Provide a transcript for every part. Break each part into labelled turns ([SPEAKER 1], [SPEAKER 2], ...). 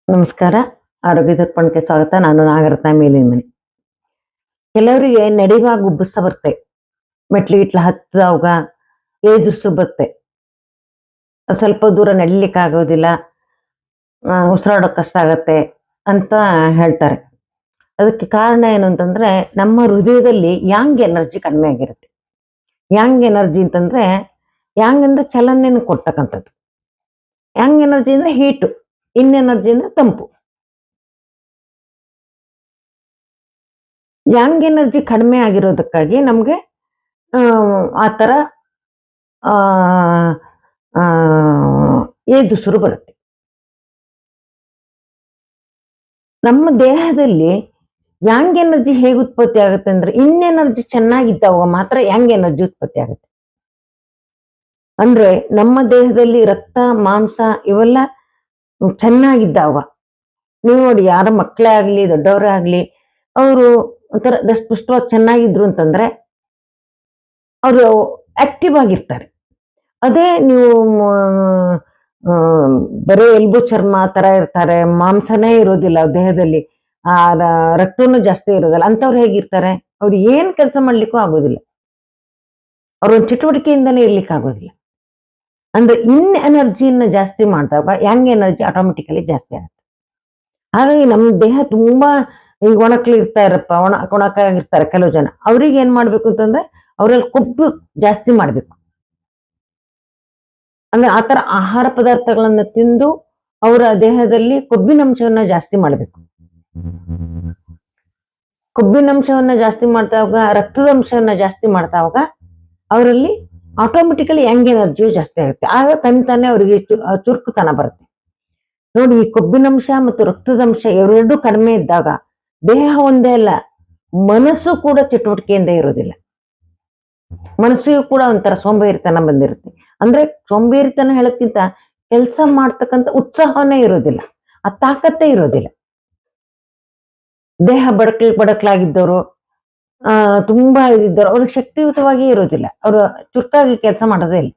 [SPEAKER 1] ನಮಸ್ಕಾರ. ಆರೋಗ್ಯ ದರ್ಪಣಕ್ಕೆ ಸ್ವಾಗತ. ನಾನು ನಾಗರತ್ನ ಮೇಲಿನ ಮನೆ. ಕೆಲವರಿಗೆ ನಡೆಯುವಾಗ ಉಬ್ಬಸ ಬರುತ್ತೆ, ಮೆಟ್ಲಿಗಿಟ್ಲ ಹತ್ತದಾಗ ಏದುಸು ಬರುತ್ತೆ, ಸ್ವಲ್ಪ ದೂರ ನಡಿಲಿಕ್ಕೆ ಆಗೋದಿಲ್ಲ, ಉಸಿರಾಡೋಕೆ ಕಷ್ಟ ಆಗತ್ತೆ ಅಂತ ಹೇಳ್ತಾರೆ. ಅದಕ್ಕೆ ಕಾರಣ ಏನು ಅಂತಂದ್ರೆ, ನಮ್ಮ ಹೃದಯದಲ್ಲಿ ಯಾಂಗ್ ಎನರ್ಜಿ ಕಡಿಮೆ ಆಗಿರುತ್ತೆ. ಯಾಂಗ್ ಎನರ್ಜಿ ಅಂತಂದ್ರೆ, ಯಾಂಗ್ ಅಂದ್ರೆ ಚಲನೆಯನ್ನು ಕೊಡ್ತಕ್ಕಂಥದ್ದು. ಯಾಂಗ್ ಎನರ್ಜಿ ಅಂದ್ರೆ ಹೀಟು, ಇನ್ ಎನರ್ಜಿ ಅಂದ್ರೆ ತಂಪು. ಯಾಂಗ್ ಎನರ್ಜಿ ಕಡಿಮೆ ಆಗಿರೋದಕ್ಕಾಗಿ ನಮಗೆ ಆ ಥರ ಏದುಸಿರು ಬರುತ್ತೆ. ನಮ್ಮ ದೇಹದಲ್ಲಿ ಯಾಂಗ್ ಎನರ್ಜಿ ಹೇಗೆ ಉತ್ಪತ್ತಿ ಆಗುತ್ತೆ ಅಂದ್ರೆ, ಇನ್ ಎನರ್ಜಿ ಚೆನ್ನಾಗಿದ್ದಾಗ ಮಾತ್ರ ಯಾಂಗ್ ಎನರ್ಜಿ ಉತ್ಪತ್ತಿ ಆಗುತ್ತೆ. ಅಂದ್ರೆ ನಮ್ಮ ದೇಹದಲ್ಲಿ ರಕ್ತ ಮಾಂಸ ಇವೆಲ್ಲ ಚೆನ್ನಾಗಿದ್ದಾಗ, ನೀವು ನೋಡಿ, ಯಾರ ಮಕ್ಕಳೇ ಆಗ್ಲಿ ದೊಡ್ಡವರೇ ಆಗ್ಲಿ, ಅವರು ಒಂಥರ ದಷ್ಟಪುಷ್ಟವಾಗಿ ಚೆನ್ನಾಗಿದ್ರು ಅಂತಂದ್ರೆ ಅವರು ಆಕ್ಟಿವ್ ಆಗಿರ್ತಾರೆ. ಅದೇ ನೀವು ಬರೀ ಎಲ್ಬು ಚರ್ಮ ತರ ಇರ್ತಾರೆ, ಮಾಂಸನೇ ಇರೋದಿಲ್ಲ ದೇಹದಲ್ಲಿ, ಆ ರಕ್ತನೂ ಜಾಸ್ತಿ ಇರೋದಿಲ್ಲ, ಅಂತವ್ರು ಹೇಗಿರ್ತಾರೆ? ಅವ್ರು ಏನ್ ಕೆಲಸ ಮಾಡ್ಲಿಕ್ಕೂ ಆಗೋದಿಲ್ಲ, ಅವ್ರ ಒಂದು ಚಟುವಟಿಕೆಯಿಂದನೇ ಇರ್ಲಿಕ್ಕೆ ಆಗೋದಿಲ್ಲ. ಅಂದ್ರೆ ಇನ್ ಎನರ್ಜಿನ ಜಾಸ್ತಿ ಮಾಡಿದಾಗ ಯಂಗ್ ಎನರ್ಜಿ ಆಟೋಮೆಟಿಕಲಿ ಜಾಸ್ತಿ ಆಗುತ್ತೆ. ಹಾಗಾಗಿ ನಮ್ಮ ದೇಹ ತುಂಬಾ ಈಗ ಒಣಕ್ಲಿರ್ತಾರಪ್ಪ, ಒಣಕಾಗಿರ್ತಾರೆ ಕೆಲವು ಜನ. ಅವ್ರಿಗೆ ಏನ್ ಮಾಡ್ಬೇಕು ಅಂತಂದ್ರೆ, ಅವರಲ್ಲಿ ಕೊಬ್ಬು ಜಾಸ್ತಿ ಮಾಡ್ಬೇಕು. ಅಂದ್ರೆ ಆತರ ಆಹಾರ ಪದಾರ್ಥಗಳನ್ನ ತಿಂದು ಅವರ ದೇಹದಲ್ಲಿ ಕೊಬ್ಬಿನಂಶವನ್ನ ಜಾಸ್ತಿ ಮಾಡಬೇಕು. ಕೊಬ್ಬಿನಂಶವನ್ನ ಜಾಸ್ತಿ ಮಾಡ್ತಾವಾಗ, ರಕ್ತದ ಅಂಶವನ್ನ ಜಾಸ್ತಿ ಮಾಡ್ತಾವಾಗ ಅವರಲ್ಲಿ ಆಟೋಮೆಟಿಕಲಿ ಯಂಗ್ ಎನರ್ಜಿಯು ಜಾಸ್ತಿ ಆಗುತ್ತೆ. ಆಗ ತಾನೇ ಅವರಿಗೆ ಚುರುಕುತನ ಬರುತ್ತೆ. ನೋಡಿ, ಈ ಕೊಬ್ಬಿನಂಶ ಮತ್ತು ರಕ್ತದಂಶ ಎರಡೂ ಕಡಿಮೆ ಇದ್ದಾಗ ದೇಹ ಒಂದೇ ಅಲ್ಲ, ಮನಸ್ಸು ಕೂಡ ಚಟುವಟಿಕೆಯಿಂದ ಇರೋದಿಲ್ಲ. ಮನಸ್ಸಿಗೂ ಕೂಡ ಒಂಥರ ಸೋಂಬೇರಿತನ ಬಂದಿರುತ್ತೆ. ಅಂದ್ರೆ ಸೋಂಬೇರಿತನ ಹೇಳಕ್ಕಿಂತ ಕೆಲಸ ಮಾಡ್ತಕ್ಕಂಥ ಉತ್ಸಾಹನೇ ಇರೋದಿಲ್ಲ, ಆ ತಾಕತ್ತೇ ಇರೋದಿಲ್ಲ. ದೇಹ ಬಡಕ್ಲಾಗಿದ್ದವರು, ತುಂಬಾ ಇದ್ದಿದ್ದವರು ಅವ್ರಿಗೆ ಶಕ್ತಿಯುತವಾಗಿ ಇರೋದಿಲ್ಲ, ಅವರು ಚುರುಕಾಗಿ ಕೆಲಸ ಮಾಡೋದೇ ಇಲ್ಲ.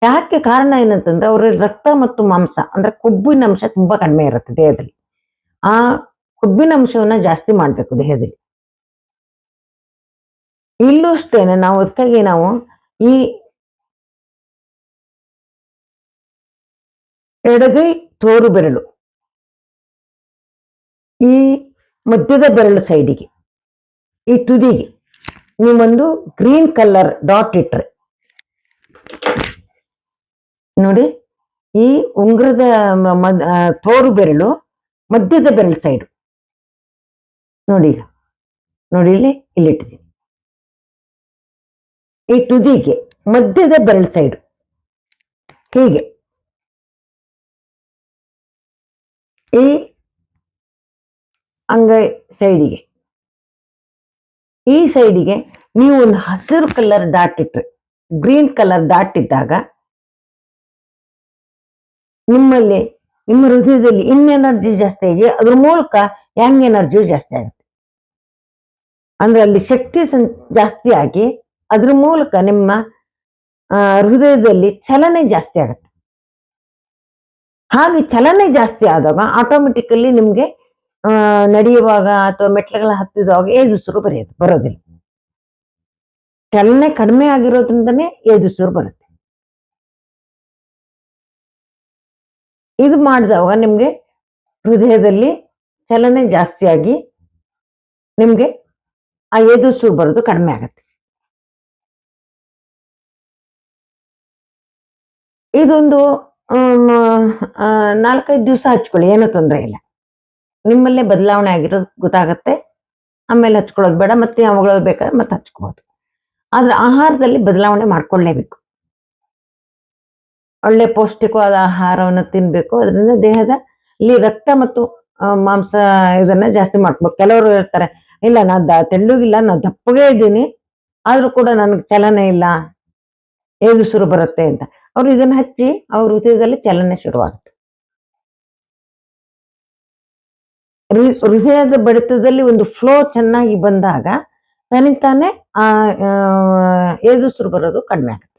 [SPEAKER 1] ಯಾಕೆ? ಕಾರಣ ಏನಂತಂದ್ರೆ, ಅವ್ರ ರಕ್ತ ಮತ್ತು ಮಾಂಸ ಅಂದ್ರೆ ಕೊಬ್ಬಿನಂಶ ತುಂಬಾ ಕಡಿಮೆ ಇರುತ್ತೆ ದೇಹದಲ್ಲಿ. ಆ ಕೊಬ್ಬಿನಂಶವನ್ನ ಜಾಸ್ತಿ ಮಾಡ್ಬೇಕು ದೇಹದಲ್ಲಿ. ಇಲ್ಲೂ ಅಷ್ಟೇನೆ, ನಾವು ಅದಕ್ಕಾಗಿ ನಾವು ಈ ಎಡಗೈ ತೋರು ಬೆರಳು, ಈ ಮಧ್ಯದ ಬೆರಳು ಸೈಡಿಗೆ, ಈ ತುದಿಗೆ ನೀವೊಂದು ಗ್ರೀನ್ ಕಲರ್ ಡಾಟ್ ಇಟ್ರೆ ನೋಡಿ, ಈ ಉಂಗುರದ ತೋರು ಬೆರಳು ಮಧ್ಯದ ಬೆರಳು ಸೈಡು ನೋಡಿ, ನೋಡಿ ಇಲ್ಲಿಟ್ಟಿದ್ದೀನಿ. ಈ ತುದಿಗೆ ಮಧ್ಯದ ಬೆರಳು ಸೈಡು ಹೀಗೆ, ಈ ಅಂಗೈ ಸೈಡಿಗೆ, ಈ ಸೈಡಿಗೆ ನೀವು ಒಂದು ಹಸಿರು ಕಲರ್ ಡಾಟ್ ಇಟ್ರೆ, ಗ್ರೀನ್ ಕಲರ್ ಡಾಟ್ ಇದ್ದಾಗ ನಿಮ್ಮಲ್ಲಿ, ನಿಮ್ಮ ಹೃದಯದಲ್ಲಿ ಇನ್ ಎನರ್ಜಿ ಜಾಸ್ತಿ ಆಗಿ ಅದ್ರ ಮೂಲಕ ಯಂಗ್ ಎನರ್ಜಿ ಜಾಸ್ತಿ ಆಗುತ್ತೆ. ಅಂದ್ರೆ ಅಲ್ಲಿ ಶಕ್ತಿ ಜಾಸ್ತಿ ಆಗಿ ಅದ್ರ ಮೂಲಕ ನಿಮ್ಮ ಹೃದಯದಲ್ಲಿ ಚಲನೆ ಜಾಸ್ತಿ ಆಗುತ್ತೆ. ಹಾಗೆ ಚಲನೆ ಜಾಸ್ತಿ ಆದಾಗ ಆಟೋಮೆಟಿಕಲಿ ನಿಮ್ಗೆ ನಡೆಯುವಾಗ ಅಥವಾ ಮೆಟ್ಲುಗಳ ಹತ್ತಿದಾಗ ಏದುಸಿರು ಬರೋದಿಲ್ಲ. ಚಲನೆ ಕಡಿಮೆ ಆಗಿರೋದ್ರಿಂದನೇ ಏದುಸಿರು ಬರುತ್ತೆ. ಇದು ಮಾಡಿದಾಗ ನಿಮ್ಗೆ ಹೃದಯದಲ್ಲಿ ಚಲನೆ ಜಾಸ್ತಿಯಾಗಿ ನಿಮ್ಗೆ ಆ ಏದುಸಿರು ಬರೋದು ಕಡಿಮೆ ಆಗುತ್ತೆ. ಇದೊಂದು 4-5 ದಿವಸ ಹಚ್ಕೊಳ್ಳಿ, ಏನೂ ತೊಂದರೆ ಇಲ್ಲ. ನಿಮ್ಮಲ್ಲೇ ಬದಲಾವಣೆ ಆಗಿರೋದು ಗೊತ್ತಾಗತ್ತೆ. ಆಮೇಲೆ ಹಚ್ಕೊಳ್ಳೋದು ಬೇಡ, ಮತ್ತೆ ಯಾವಾಗಲೂ ಬೇಕಾದ್ರೆ ಮತ್ತೆ ಹಚ್ಕೋಬಹುದು. ಆದ್ರೆ ಆಹಾರದಲ್ಲಿ ಬದಲಾವಣೆ ಮಾಡ್ಕೊಳ್ಳೇಬೇಕು. ಒಳ್ಳೆ ಪೌಷ್ಟಿಕವಾದ ಆಹಾರವನ್ನು ತಿನ್ಬೇಕು. ಅದರಿಂದ ದೇಹದಲ್ಲಿ ರಕ್ತ ಮತ್ತು ಮಾಂಸ ಇದನ್ನ ಜಾಸ್ತಿ ಮಾಡ್ಬೇಕು. ಕೆಲವರು ಹೇಳ್ತಾರೆ, ಇಲ್ಲ ನಾನು ತೆಳ್ಳಗಿಲ್ಲ, ನಾನು ದಪ್ಪಗೆ ಇದ್ದೀನಿ, ಆದ್ರೂ ಕೂಡ ನನಗೆ ಚಲನೆ ಇಲ್ಲ, ಏದುಸಿರು ಬರುತ್ತೆ ಅಂತ. ಅವ್ರು ಇದನ್ನ ಹಚ್ಚಿ ಅವ್ರ ಹೃದಯದಲ್ಲಿ ಚಲನೆ ಶುರುವಾಗುತ್ತೆ. ಹೃದಯದ ಬಡಿತದಲ್ಲಿ ಒಂದು ಫ್ಲೋ ಚೆನ್ನಾಗಿ ಬಂದಾಗ ತನಿತಾನೆ ಆ ಏದುಸಿರು ಬರೋದು ಕಡಿಮೆ ಆಗುತ್ತೆ.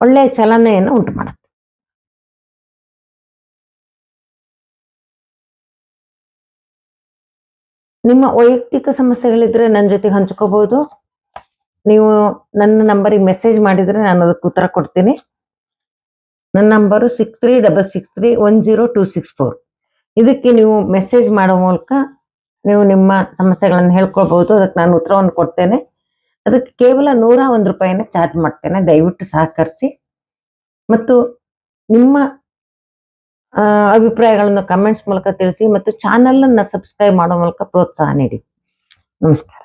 [SPEAKER 1] ಒಳ್ಳೆಯ ಚಲನೆಯನ್ನು ಉಂಟು ಮಾಡುತ್ತೆ. ನಿಮ್ಮ ವೈಯಕ್ತಿಕ ಸಮಸ್ಯೆಗಳಿದ್ರೆ ನನ್ನ ಜೊತೆಗೆ ಹಂಚ್ಕೋಬಹುದು. ನೀವು ನನ್ನ ನಂಬರಿಗೆ ಮೆಸೇಜ್ ಮಾಡಿದ್ರೆ ನಾನು ಅದಕ್ಕೆ ಉತ್ತರ ಕೊಡ್ತೀನಿ. ನನ್ನ ನಂಬರು 6366310264. ಇದಕ್ಕೆ ನೀವು ಮೆಸೇಜ್ ಮಾಡೋ ಮೂಲಕ ನೀವು ನಿಮ್ಮ ಸಮಸ್ಯೆಗಳನ್ನು ಹೇಳ್ಕೊಳ್ಬಹುದು. ಅದಕ್ಕೆ ನಾನು ಉತ್ತರವನ್ನು ಕೊಡ್ತೇನೆ. ಅದಕ್ಕೆ ಕೇವಲ 101 ರೂಪಾಯಿನ ಚಾರ್ಜ್ ಮಾಡ್ತೇನೆ. ದಯವಿಟ್ಟು ಸಹಕರಿಸಿ ಮತ್ತು ನಿಮ್ಮ ಅಭಿಪ್ರಾಯಗಳನ್ನು ಕಮೆಂಟ್ಸ್ ಮೂಲಕ ತಿಳಿಸಿ ಮತ್ತು ಚಾನಲ್ ಅನ್ನು ಸಬ್ಸ್ಕ್ರೈಬ್ ಮಾಡೋ ಮೂಲಕ ಪ್ರೋತ್ಸಾಹ ನೀಡಿ. ನಮಸ್ಕಾರ.